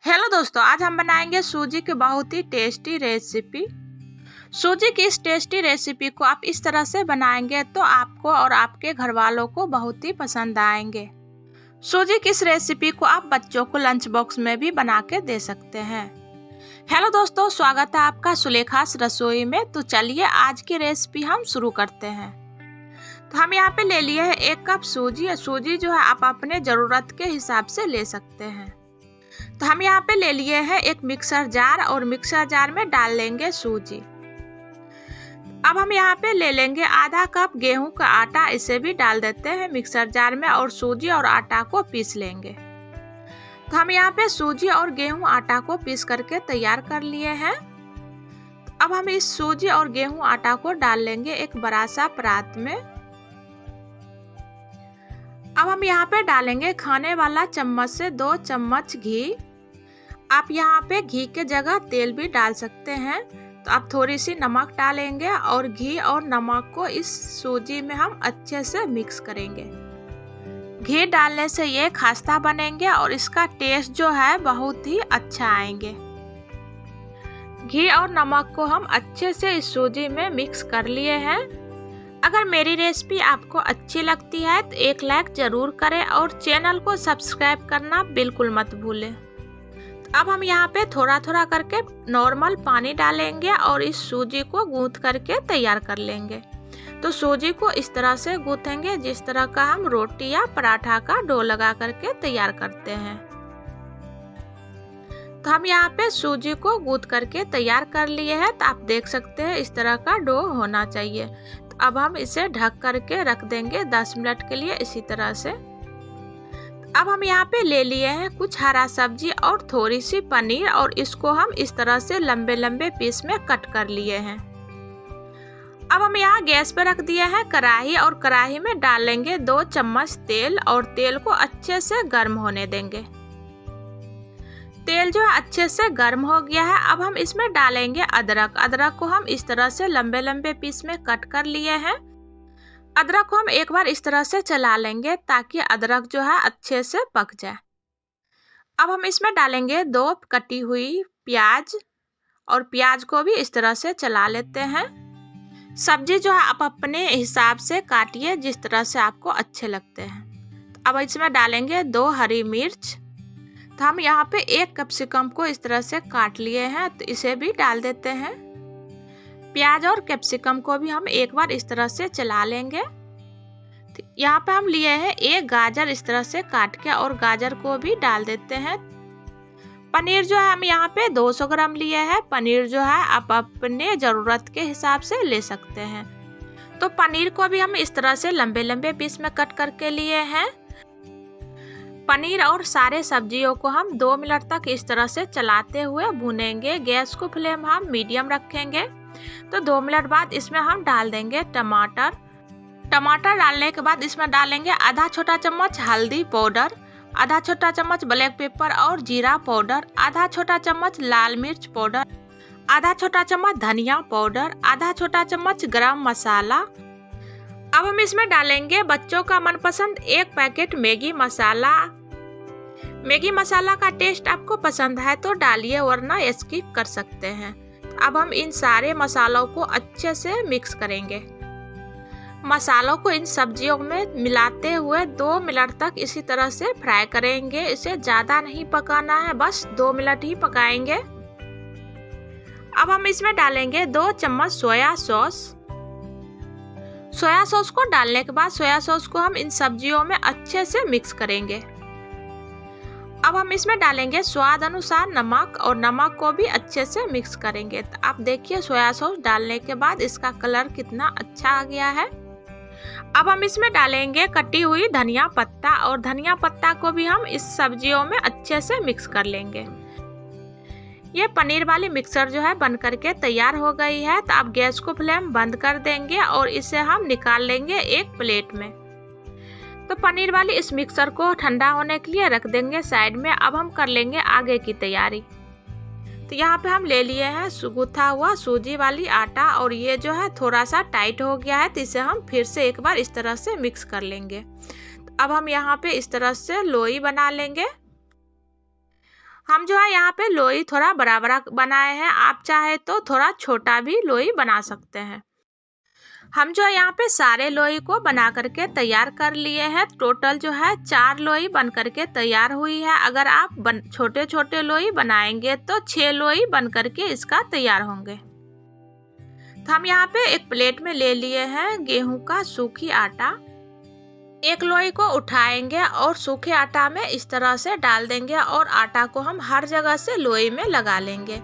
Hello दोस्तों, आज हम बनाएंगे सूजी की बहुत ही टेस्टी रेसिपी। सूजी की इस टेस्टी रेसिपी को आप इस तरह से बनाएंगे तो आपको और आपके घर वालों को बहुत ही पसंद आएंगे। सूजी की इस रेसिपी को आप बच्चों को लंच बॉक्स में भी बना के दे सकते हैं। हेलो दोस्तों, स्वागत है आपका सुलेखास रसोई में। तो चलिए आज की रेसिपी हम शुरू करते हैं। तो हम यहाँ पे ले लिए हैं 1 कप सूजी। सूजी जो है आप अपने ज़रूरत के हिसाब से ले सकते हैं। तो हम यहाँ पे ले लिए हैं एक मिक्सर जार और मिक्सर जार में डाल लेंगे सूजी। अब हम यहाँ पे ले लेंगे आधा कप गेहूं का आटा, इसे भी डाल देते हैं मिक्सर जार में और सूजी और आटा को पीस लेंगे। तो हम यहाँ पे सूजी और गेहूं आटा को पीस करके तैयार कर लिए हैं। तो अब हम इस सूजी और गेहूं आटा को डाल लेंगे एक बड़ा सा परात में। अब हम यहाँ पे डालेंगे खाने वाला चम्मच से 2 चम्मच घी। आप यहाँ पे घी के जगह तेल भी डाल सकते हैं। तो आप थोड़ी सी नमक डालेंगे और घी और नमक को इस सूजी में हम अच्छे से मिक्स करेंगे। घी डालने से ये खस्ता बनेंगे और इसका टेस्ट जो है बहुत ही अच्छा आएंगे। घी और नमक को हम अच्छे से इस सूजी में मिक्स कर लिए हैं। अगर मेरी रेसिपी आपको अच्छी लगती है तो एक लाइक जरूर करें और चैनल को सब्सक्राइब करना बिल्कुल मत भूलें। तो अब हम यहाँ पे थोड़ा थोड़ा करके नॉर्मल पानी डालेंगे और इस सूजी को गूंथ करके तैयार कर लेंगे। तो सूजी को इस तरह से गूंथेंगे जिस तरह का हम रोटी या पराठा का डो लगा करके तैयार करते हैं। तो हम यहाँ पे सूजी को गूंथ करके तैयार कर लिए हैं। तो आप देख सकते हैं इस तरह का डो होना चाहिए। तो अब हम इसे ढक करके रख देंगे 10 मिनट के लिए इसी तरह से। अब हम यहाँ पे ले लिए हैं कुछ हरा सब्जी और थोड़ी सी पनीर और इसको हम इस तरह से लंबे लंबे पीस में कट कर लिए हैं। अब हम यहाँ गैस पे रख दिए हैं कढ़ाई और कढ़ाई में डालेंगे 2 चम्मच तेल और तेल को अच्छे से गर्म होने देंगे। तेल जो है अच्छे से गर्म हो गया है। अब हम इसमें डालेंगे अदरक। अदरक को हम इस तरह से लंबे लंबे पीस में कट कर लिए हैं। अदरक को हम एक बार इस तरह से चला लेंगे ताकि अदरक जो है अच्छे से पक जाए। अब हम इसमें डालेंगे 2 कटी हुई प्याज और प्याज को भी इस तरह से चला लेते हैं। सब्जी जो है आप अपने हिसाब से काटिए जिस तरह से आपको अच्छे लगते हैं। अब इसमें डालेंगे 2 हरी मिर्च। तो हम यहाँ पे 1 कैप्सिकम को इस तरह से काट लिए हैं, तो इसे भी डाल देते हैं। प्याज और कैप्सिकम को भी हम एक बार इस तरह से चला लेंगे। तो यहाँ पे हम लिए हैं 1 गाजर इस तरह से काट के और गाजर को भी डाल देते हैं। पनीर जो है हम यहाँ पे 200 ग्राम लिए हैं। पनीर जो है आप अपने ज़रूरत के हिसाब से ले सकते हैं। तो पनीर को भी हम इस तरह से लंबे लंबे पीस में कट करके लिए हैं। पनीर और सारे सब्जियों को हम 2 मिनट तक इस तरह से चलाते हुए भूनेंगे। गैस को फ्लेम हम मीडियम रखेंगे। तो 2 मिनट बाद इसमें हम डाल देंगे टमाटर। टमाटर डालने के बाद इसमें डालेंगे आधा छोटा चम्मच हल्दी पाउडर, आधा छोटा चम्मच ब्लैक पेपर और जीरा पाउडर, आधा छोटा चम्मच लाल मिर्च पाउडर, आधा छोटा चम्मच धनिया पाउडर, आधा छोटा चम्मच गरम मसाला। अब हम इसमें डालेंगे बच्चों का मनपसंद 1 पैकेट मैगी मसाला। मैगी मसाला का टेस्ट आपको पसंद है तो डालिए वरना स्किप कर सकते हैं। अब हम इन सारे मसालों को अच्छे से मिक्स करेंगे। मसालों को इन सब्जियों में मिलाते हुए 2 मिनट तक इसी तरह से फ्राई करेंगे। इसे ज़्यादा नहीं पकाना है, बस 2 मिनट ही पकाएंगे। अब हम इसमें डालेंगे 2 चम्मच सोया सॉस। सोया सॉस को डालने के बाद सोया सॉस को हम इन सब्जियों में अच्छे से मिक्स करेंगे। अब हम इसमें डालेंगे स्वाद अनुसार नमक और नमक को भी अच्छे से मिक्स करेंगे। तो आप देखिए सोया सॉस डालने के बाद इसका कलर कितना अच्छा आ गया है। अब हम इसमें डालेंगे कटी हुई धनिया पत्ता और धनिया पत्ता को भी हम इस सब्जियों में अच्छे से मिक्स कर लेंगे। ये पनीर वाली मिक्सर जो है बन करके तैयार हो गई है। तो आप गैस को फ्लेम बंद कर देंगे और इसे हम निकाल लेंगे एक प्लेट में। तो पनीर वाली इस मिक्सर को ठंडा होने के लिए रख देंगे साइड में। अब हम कर लेंगे आगे की तैयारी। तो यहाँ पे हम ले लिए हैं गूथा हुआ सूजी वाली आटा और ये जो है थोड़ा सा टाइट हो गया है, तो इसे हम फिर से एक बार इस तरह से मिक्स कर लेंगे। तो अब हम यहाँ पे इस तरह से लोई बना लेंगे। हम जो है यहाँ पे लोई थोड़ा बड़ा बड़ा बनाए हैं, आप चाहे तो थोड़ा छोटा भी लोई बना सकते हैं। हम जो है यहाँ पे सारे लोई को बना करके तैयार कर लिए हैं। टोटल जो है 4 लोई बन करके तैयार हुई है। अगर आप छोटे छोटे लोई बनाएंगे तो 6 लोई बन करके इसका तैयार होंगे। तो हम यहाँ पे एक प्लेट में ले लिए हैं गेहूं का सूखी आटा। एक लोई को उठाएंगे और सूखे आटा में इस तरह से डाल देंगे और आटा को हम हर जगह से लोई में लगा लेंगे।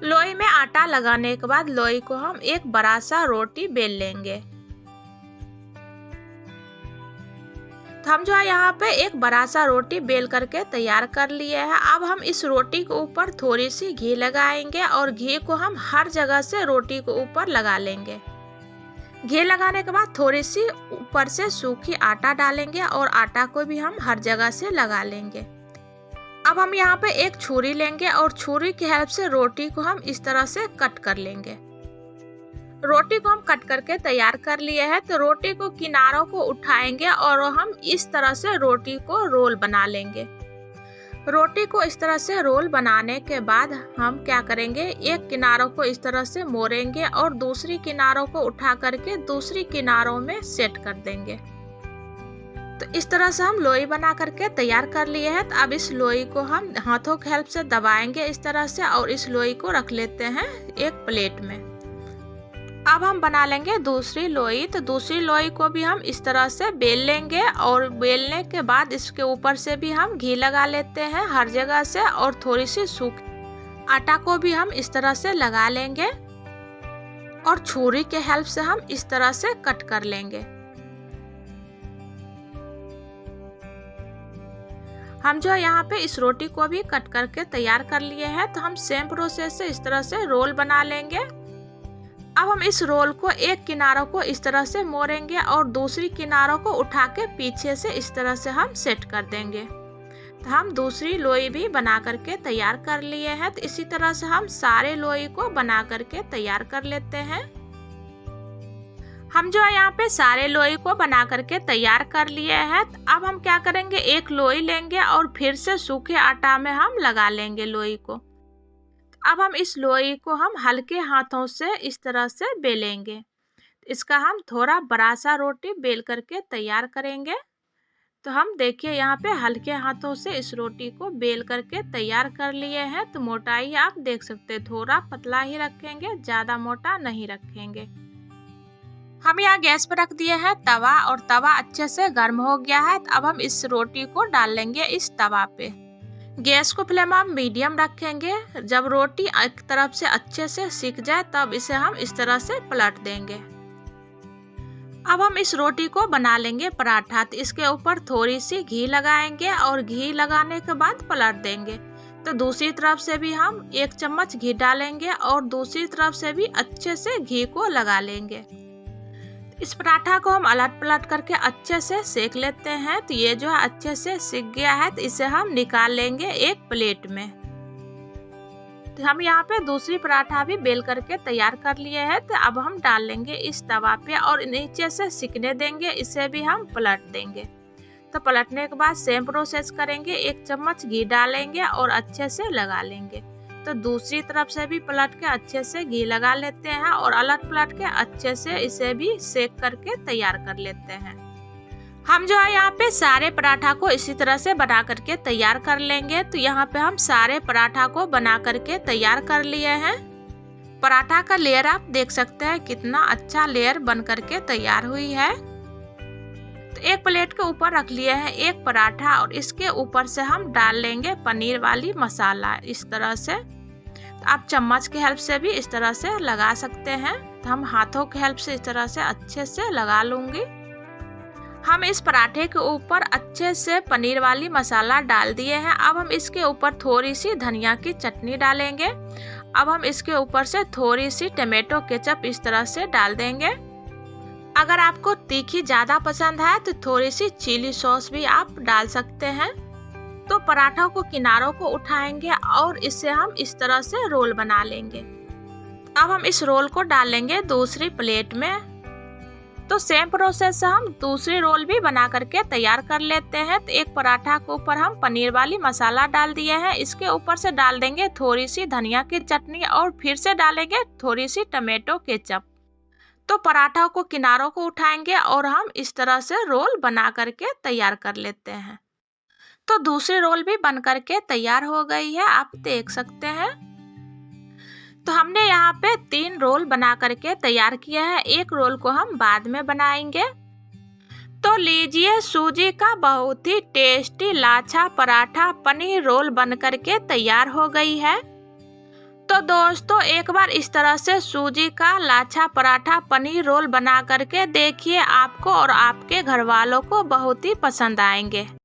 लोई में आटा लगाने के बाद लोई को हम एक बड़ा सा रोटी बेल लेंगे। तो हम जो है यहाँ पे एक बड़ा सा रोटी बेल करके तैयार कर लिए हैं। अब हम इस रोटी के ऊपर थोड़ी सी घी लगाएंगे और घी को हम हर जगह से रोटी के ऊपर लगा लेंगे। घी लगाने के बाद थोड़ी सी ऊपर से सूखी आटा डालेंगे और आटा को भी हम हर जगह से लगा लेंगे। अब हम यहाँ पे एक छुरी लेंगे और छुरी की हेल्प से रोटी को हम इस तरह से कट कर लेंगे। रोटी को हम कट करके तैयार कर लिए हैं। तो रोटी को किनारों को उठाएंगे और हम इस तरह से रोटी को रोल बना लेंगे। रोटी को इस तरह से रोल बनाने के बाद हम क्या करेंगे, एक किनारों को इस तरह से मोड़ेंगे और दूसरी किनारों को उठा करके दूसरी किनारों में सेट कर देंगे। तो इस तरह से हम लोई बना करके तैयार कर लिए हैं। तो अब इस लोई को हम हाथों की हेल्प से दबाएंगे इस तरह से और इस लोई को रख लेते हैं एक प्लेट में। अब हम बना लेंगे दूसरी लोई। तो दूसरी लोई को भी हम इस तरह से बेल लेंगे और बेलने के बाद इसके ऊपर से भी हम घी लगा लेते हैं हर जगह से और थोड़ी सी सूखी आटा को भी हम इस तरह से लगा लेंगे और छुरी के हेल्प से हम इस तरह से कट कर लेंगे। हम जो यहाँ पे इस रोटी को भी कट करके तैयार कर लिए हैं। तो हम सेम प्रोसेस से इस तरह से रोल बना लेंगे। अब हम इस रोल को एक किनारों को इस तरह से मोड़ेंगे और दूसरी किनारों को उठा के पीछे से इस तरह से हम सेट कर देंगे। तो हम दूसरी लोई भी बना करके तैयार कर लिए हैं। तो इसी तरह से हम सारे लोई को बना करके तैयार कर लेते हैं। हम जो है यहाँ पे सारे लोई को बना करके तैयार कर लिए हैं। तो अब हम क्या करेंगे, एक लोई लेंगे और फिर से सूखे आटा में हम लगा लेंगे लोई को। अब हम इस लोई को हम हल्के हाथों से इस तरह से बेलेंगे। इसका हम थोड़ा बड़ा सा रोटी बेल करके तैयार करेंगे। तो हम देखिए यहाँ पे हल्के हाथों से इस रोटी को बेल करके तैयार कर लिए हैं। तो मोटाई आप देख सकते हैं, थोड़ा पतला ही रखेंगे, ज़्यादा मोटा नहीं रखेंगे। हम यहाँ गैस पर रख दिए हैं तवा और तवा अच्छे से गर्म हो गया है। अब हम इस रोटी को डाल लेंगे इस तवा पे। गैस को फ्लेम हम मीडियम रखेंगे। जब रोटी एक तरफ से अच्छे से सिक जाए तब इसे हम इस तरह से पलट देंगे। अब हम इस रोटी को बना लेंगे पराठा। तो इसके ऊपर थोड़ी सी घी लगाएंगे और घी लगाने के बाद पलट देंगे। तो दूसरी तरफ से भी हम 1 चम्मच घी डालेंगे और दूसरी तरफ से भी अच्छे से घी को लगा लेंगे। इस पराठा को हम अलट पलट करके अच्छे से सेक लेते हैं। तो ये जो है अच्छे से सिक गया है। तो इसे हम निकाल लेंगे एक प्लेट में। तो हम यहाँ पे दूसरी पराठा भी बेल करके तैयार कर लिए हैं। तो अब हम डाल लेंगे इस तवा पे और नीचे से सिकने देंगे। इसे भी हम पलट देंगे। तो पलटने के बाद सेम प्रोसेस करेंगे। 1 चम्मच घी डालेंगे और अच्छे से लगा लेंगे। तो दूसरी तरफ से भी पलट के अच्छे से घी लगा लेते हैं और अलट पलट के अच्छे से इसे भी सेक करके तैयार कर लेते हैं। हम जो है यहाँ पे सारे पराठा को इसी तरह से बना करके तैयार कर लेंगे। तो यहाँ पे हम सारे पराठा को बना करके तैयार कर लिए हैं। पराठा का लेयर आप देख सकते हैं कितना अच्छा लेयर बन करके तैयार हुई है। तो एक प्लेट के ऊपर रख लिए हैं एक पराठा और इसके ऊपर से हम डाल लेंगे पनीर वाली मसाला इस तरह से। तो आप चम्मच की हेल्प से भी इस तरह से लगा सकते हैं। तो हम हाथों की हेल्प से इस तरह से अच्छे से लगा लूंगी। हम इस पराठे के ऊपर अच्छे से पनीर वाली मसाला डाल दिए हैं। अब हम इसके ऊपर थोड़ी सी धनिया की चटनी डालेंगे। अब हम इसके ऊपर से थोड़ी सी टमाटो केचप इस तरह से डाल देंगे। अगर आपको तीखी ज़्यादा पसंद है तो थोड़ी सी चिली सॉस भी आप डाल सकते हैं। तो पराठों को किनारों को उठाएंगे और इसे हम इस तरह से रोल बना लेंगे। अब हम इस रोल को डाल लेंगे दूसरी प्लेट में। तो सेम प्रोसेस से हम दूसरी रोल भी बना करके तैयार कर लेते हैं। तो एक पराठा के ऊपर हम पनीर वाली मसाला डाल दिए हैं, इसके ऊपर से डाल देंगे थोड़ी सी धनिया की चटनी और फिर से डालेंगे थोड़ी सी टमाटो केचप। तो पराठा को किनारों को उठाएंगे और हम इस तरह से रोल बना करके तैयार कर लेते हैं। तो दूसरी रोल भी बन करके तैयार हो गई है, आप देख सकते हैं। तो हमने यहाँ पे 3 रोल बना करके तैयार किया है, एक रोल को हम बाद में बनाएंगे। तो लीजिए, सूजी का बहुत ही टेस्टी लाछा पराठा पनीर रोल बन करके तैयार हो गई है। तो दोस्तों, एक बार इस तरह से सूजी का लाछा पराठा पनीर रोल बना करके देखिए, आपको और आपके घर वालों को बहुत ही पसंद आएंगे।